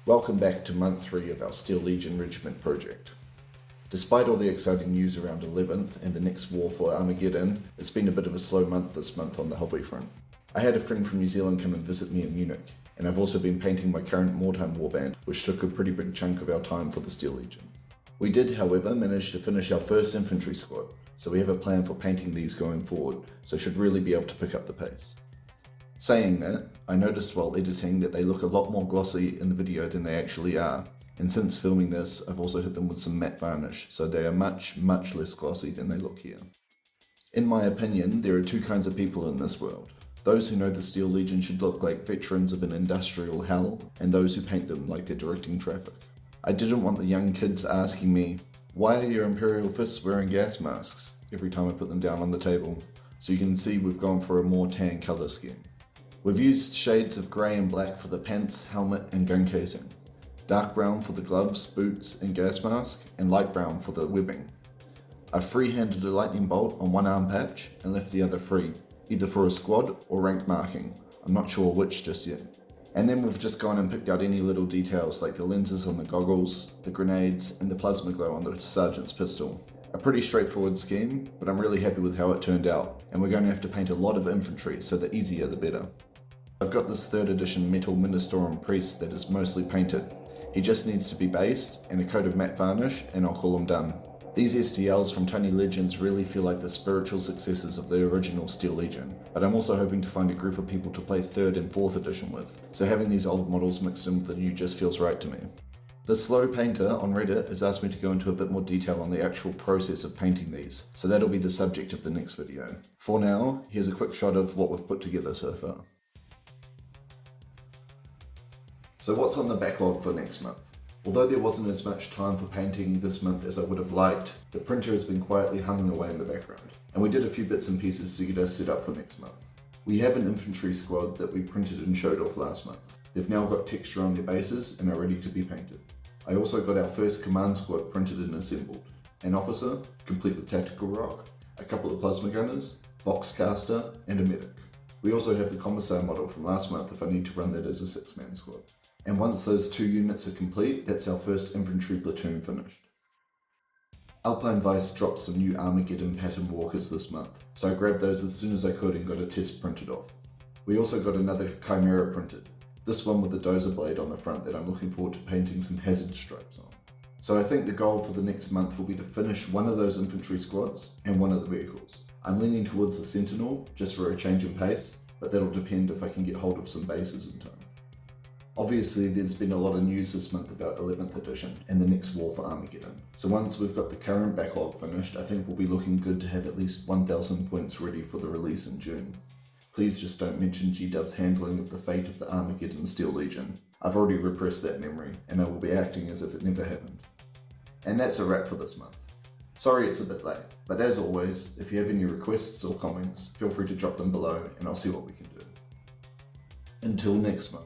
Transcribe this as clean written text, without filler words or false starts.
Welcome back to month 3 of our Steel Legion Regiment project. Despite all the exciting news around 11th and the next war for Armageddon, it's been a bit of a slow month this month on the hobby front. I had a friend from New Zealand come and visit me in Munich, and I've also been painting my current wartime warband, which took a pretty big chunk of our time for the Steel Legion. We did, however, manage to finish our first infantry squad, so we have a plan for painting these going forward, so should really be able to pick up the pace. Saying that, I noticed while editing that they look a lot more glossy in the video than they actually are, and since filming this, I've also hit them with some matte varnish, so they are much less glossy than they look here. In my opinion, there are two kinds of people in this world. Those who know the Steel Legion should look like veterans of an industrial hell, and those who paint them like they're directing traffic. I didn't want the young kids asking me, "Why are your Imperial fists wearing gas masks?" every time I put them down on the table, so you can see we've gone for a more tan colour scheme. We've used shades of grey and black for the pants, helmet and gun casing, dark brown for the gloves, boots and gas mask, and light brown for the webbing. I've free-handed a lightning bolt on one arm patch and left the other free, either for a squad or rank marking. I'm not sure which just yet. And then we've just gone and picked out any little details like the lenses on the goggles, the grenades, and the plasma glow on the sergeant's pistol. A pretty straightforward scheme, but I'm really happy with how it turned out, and we're going to have to paint a lot of infantry, so the easier the better. I've got this 3rd edition metal Ministorum priest that is mostly painted. He just needs to be based and a coat of matte varnish and I'll call him done. These STLs from Tiny Legends really feel like the spiritual successors of the original Steel Legion, but I'm also hoping to find a group of people to play 3rd and 4th edition with, so having these old models mixed in with the new just feels right to me. The Slow Painter on Reddit has asked me to go into a bit more detail on the actual process of painting these, so that'll be the subject of the next video. For now, here's a quick shot of what we've put together so far. So what's on the backlog for next month? Although there wasn't as much time for painting this month as I would have liked, the printer has been quietly humming away in the background, and we did a few bits and pieces to get us set up for next month. We have an infantry squad that we printed and showed off last month. They've now got texture on their bases and are ready to be painted. I also got our first command squad printed and assembled. An officer, complete with tactical rock, a couple of plasma gunners, box caster, and a medic. We also have the commissar model from last month if I need to run that as a 6-man squad. And once those 2 units are complete, that's our first infantry platoon finished. Alpine Vice dropped some new Armageddon pattern walkers this month, so I grabbed those as soon as I could and got a test printed off. We also got another Chimera printed, this one with the dozer blade on the front that I'm looking forward to painting some hazard stripes on. So I think the goal for the next month will be to finish one of those infantry squads and one of the vehicles. I'm leaning towards the Sentinel, just for a change in pace, but that'll depend if I can get hold of some bases in time. Obviously, there's been a lot of news this month about 11th edition and the next war for Armageddon. So once we've got the current backlog finished, I think we'll be looking good to have at least 1,000 points ready for the release in June. Please just don't mention G-Dub's handling of the fate of the Armageddon Steel Legion. I've already repressed that memory, and I will be acting as if it never happened. And that's a wrap for this month. Sorry it's a bit late, but as always, if you have any requests or comments, feel free to drop them below and I'll see what we can do. Until next month.